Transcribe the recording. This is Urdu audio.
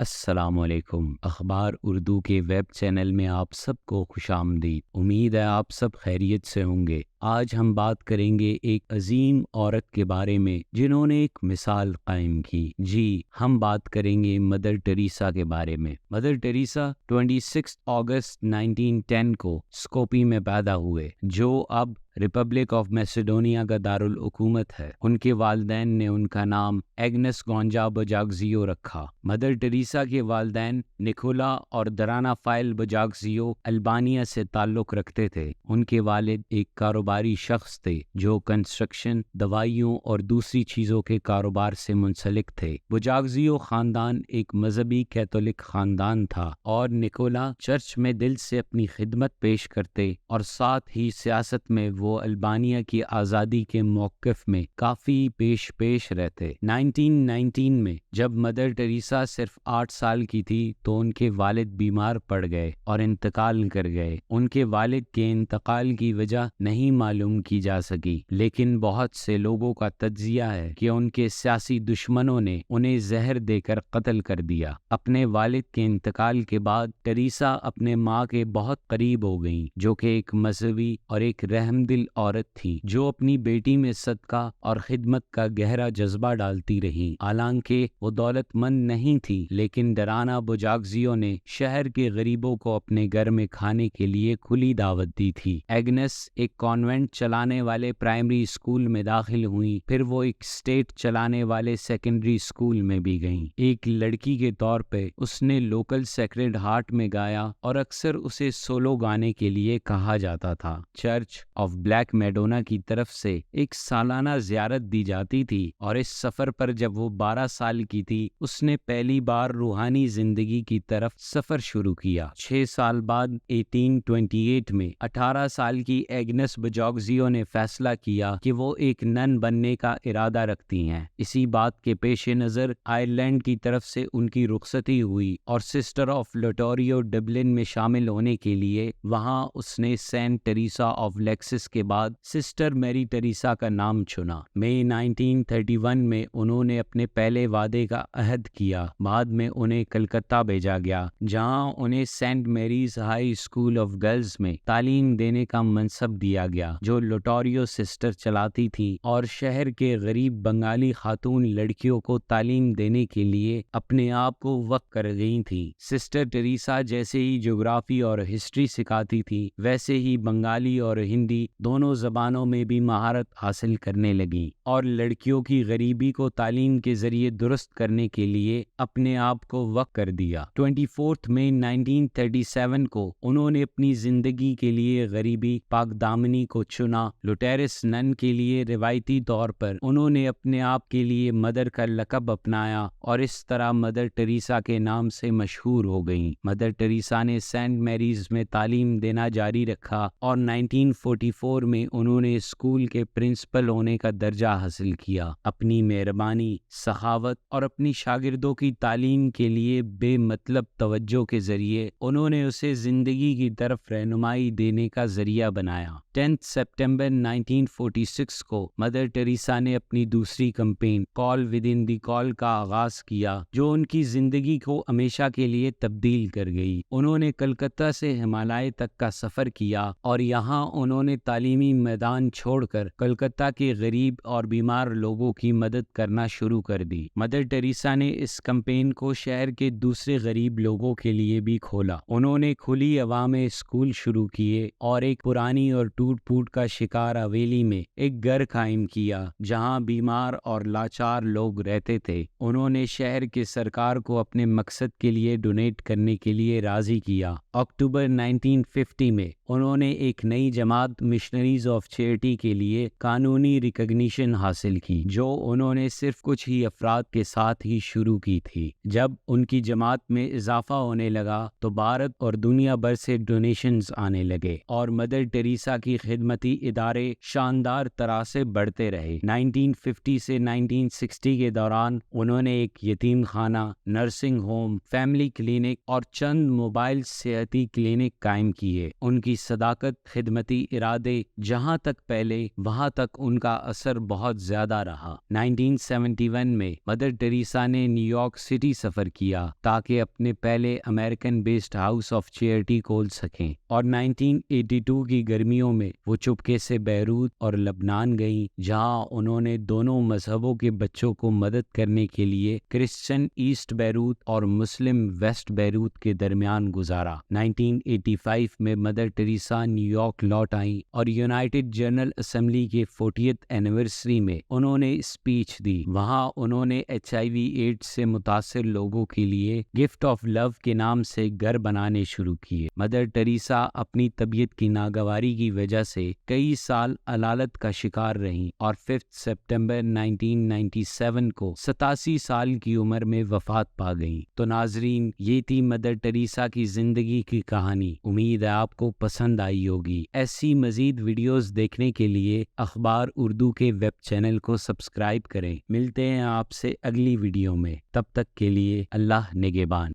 السلام علیکم۔ اخبار اردو کے ویب چینل میں آپ سب کو خوش آمدید۔ امید ہے آپ سب خیریت سے ہوں گے۔ آج ہم بات کریں گے ایک عظیم عورت کے بارے میں جنہوں نے ایک مثال قائم کی۔ جی، ہم بات کریں گے مدر ٹریسا کے بارے میں۔ مدر ٹریسا 26 اگست 1910 کو اسکوپی میں پیدا ہوئے، جو اب ریپبلک آف میسیڈونیا کا دارالحکومت ہے۔ ان کے والدین نے ان کا نام ایگنس گونجا بجاگزیو رکھا۔ مدر ٹریسا کے والدین نکولا اور درانا فائل بجاگزیو البانیہ سے تعلق رکھتے تھے۔ ان کے والد ایک کاروباری شخص تھے جو کنسٹرکشن، دوائیوں اور دوسری چیزوں کے کاروبار سے منسلک تھے۔ بجاگزیو خاندان ایک مذہبی کیتھولک خاندان تھا اور نکولا چرچ میں دل سے اپنی خدمت پیش کرتے اور ساتھ ہی سیاست میں وہ البانیہ کی آزادی کے موقف میں کافی پیش رہتے۔ 1919 میں جب مدر ٹریسا صرف 8 سال کی تھی تو ان کے والد بیمار پڑ گئے اور انتقال کر گئے۔ ان کے والد کے انتقال کی وجہ نہیں معلوم کی جا سکی، لیکن بہت سے لوگوں کا تجزیہ ہے کہ ان کے سیاسی دشمنوں نے انہیں زہر دے کر قتل کر دیا۔ اپنے والد کے انتقال کے بعد ٹریسا اپنے ماں کے بہت قریب ہو گئیں، جو کہ ایک مذہبی اور ایک رحم دل عورت تھی جو اپنی بیٹی میں صدقہ اور خدمت کا گہرا جذبہ ڈالتی رہی۔ حالانکہ وہ دولت مند نہیں تھی، لیکن ڈرانا بجاگزیو نے شہر کے غریبوں کو اپنے گھر میں کھانے کے لیے کھلی دعوت دی تھی۔ ایگنس ایک کانوینٹ چلانے والے پرائمری اسکول میں داخل ہوئی، پھر وہ ایک اسٹیٹ چلانے والے سیکنڈری اسکول میں بھی گئیں۔ ایک لڑکی کے طور پہ اس نے لوکل سیکرڈ ہارٹ میں گایا اور اکثر اسے سولو گانے کے لیے کہا جاتا تھا۔ چرچ آف بلیک میڈونا کی طرف سے ایک سالانہ زیارت دی جاتی تھی، اور اس سفر پر جب وہ 12 سال کی تھی اس نے پہلی بار روحانی زندگی کی طرف سفر شروع کیا۔ 6 سال بعد 1828 میں 18 سال کی ایگنس بجاگزیو نے فیصلہ کیا کہ وہ ایک نن بننے کا ارادہ رکھتی ہیں۔ اسی بات کے پیش نظر آئرلینڈ کی طرف سے ان کی رخصتی ہوئی اور سسٹر آف لوٹوریو ڈبلن میں شامل ہونے کے لیے وہاں اس نے سینٹ ٹریسا آف لیکسس کے بعد سسٹر میری ٹریسا کا نام چنا۔ مئی 1931 میں انہوں نے اپنے پہلے وعدے کا عہد کیا۔ بعد میں انہیں کلکتہ بھیجا گیا، جہاں انہیں Saint Mary's High School of Girls میں تعلیم دینے کا منصب دیا گیا، جو لوٹوریو سسٹر چلاتی تھی اور شہر کے غریب بنگالی خاتون لڑکیوں کو تعلیم دینے کے لیے اپنے آپ کو وقف کر گئی تھی۔ سسٹر ٹریسا جیسے ہی جغرافی اور ہسٹری سکھاتی تھی، ویسے ہی بنگالی اور ہندی دونوں زبانوں میں بھی مہارت حاصل کرنے لگیں اور لڑکیوں کی غریبی کو تعلیم کے ذریعے درست کرنے کے لیے اپنے آپ کو وقف کر دیا۔ 24 مئی 1937 کو انہوں نے اپنی زندگی کے لیے غریبی پاک دامنی کو چنا۔ لوٹیرس نن کے لیے روایتی طور پر انہوں نے اپنے آپ کے لیے مدر کا لقب اپنایا اور اس طرح مدر ٹریسا کے نام سے مشہور ہو گئیں۔ مدر ٹریسا نے سینٹ میریز میں تعلیم دینا جاری رکھا اور 1944 میں انہوں نے اسکول کے پرنسپل ہونے کا درجہ حاصل کیا۔ اپنی مہربانی، سخاوت اور اپنی شاگردوں کی تعلیم کے لیے بے مطلب توجہ کے ذریعے انہوں نے اسے زندگی کی طرف رہنمائی دینے کا ذریعہ بنایا۔ 10 سپٹمبر 1946 کو مدر ٹریسا نے اپنی دوسری کمپین کال ود ان دی کال کا آغاز کیا، جو ان کی زندگی کو ہمیشہ کے لیے تبدیل کر گئی۔ انہوں نے کلکتہ سے ہمالیہ تک کا سفر کیا اور یہاں انہوں نے تعلیمی میدان چھوڑ کر کلکتہ کے غریب اور بیمار لوگوں کی مدد کرنا شروع کر دی۔ مدر ٹریسا نے اس کمپین کو شہر کے دوسرے غریب لوگوں کے لیے بھی کھولا۔ انہوں نے کھلی ہوا میں اسکول شروع کیے اور ایک پرانی اور ٹوٹ پھوٹ کا شکار حویلی میں ایک گھر قائم کیا جہاں بیمار اور لاچار لوگ رہتے تھے۔ انہوں نے شہر کے سرکار کو اپنے مقصد کے لیے ڈونیٹ کرنے کے لیے راضی کیا۔ اکتوبر 1950 میں انہوں نے ایک نئی جماعت مشنریز آف چیریٹی کے لیے قانونی ریکگنیشن حاصل کی، جو انہوں نے صرف کچھ ہی افراد کے ساتھ ہی شروع کی تھی۔ جب ان کی جماعت میں اضافہ ہونے لگا تو بھارت اور دنیا بھر سے ڈونیشنز آنے لگے اور مدر ٹریسا کی خدمت خدمتی ادارے شاندار طرح سے بڑھتے رہے۔ 1950 سے 1960 کے دوران انہوں نے ایک یتیم خانہ، نرسنگ ہوم، فیملی کلینک اور چند موبائل صحتی کلینک قائم کیے۔ ان کی صداقت، خدمتی ارادے جہاں تک پھیلے وہاں تک ان کا اثر بہت زیادہ رہا۔ 1971 میں مدر ٹریسا نے نیو یارک سٹی سفر کیا تاکہ اپنے پہلے امریکن بیسڈ ہاؤس آف چیئرٹی کھول سکیں، اور 1982 کی گرمیوں میں وہ چپکے سے بیروت اور لبنان گئیں، جہاں انہوں نے دونوں مذہبوں کے بچوں کو مدد کرنے کے لیے کرسچن ایسٹ بیروت اور مسلم ویسٹ بیروت کے درمیان گزارا۔ 1985 میں مدر ٹریسا نیو یارک لوٹ آئیں اور یونائٹڈ جنرل اسمبلی کے 40th اینیورسری میں انہوں نے اسپیچ دی۔ وہاں انہوں نے HIV ایڈز سے متاثر لوگوں کے لیے گفٹ آف لو کے نام سے گھر بنانے شروع کیے۔ مدر ٹریسا اپنی طبیعت کی ناگواری کی وجہ سے کئی سال علالت کا شکار رہیں اور 5 سپتمبر 1997 کو 87 سال کی عمر میں وفات پا گئیں۔ تو ناظرین، یہ تھی مدر ٹریسا کی زندگی کی کہانی۔ امید ہے آپ کو پسند آئی ہوگی۔ ایسی مزید ویڈیوز دیکھنے کے لیے اخبار اردو کے ویب چینل کو سبسکرائب کریں۔ ملتے ہیں آپ سے اگلی ویڈیو میں، تب تک کے لیے اللہ نگہبان۔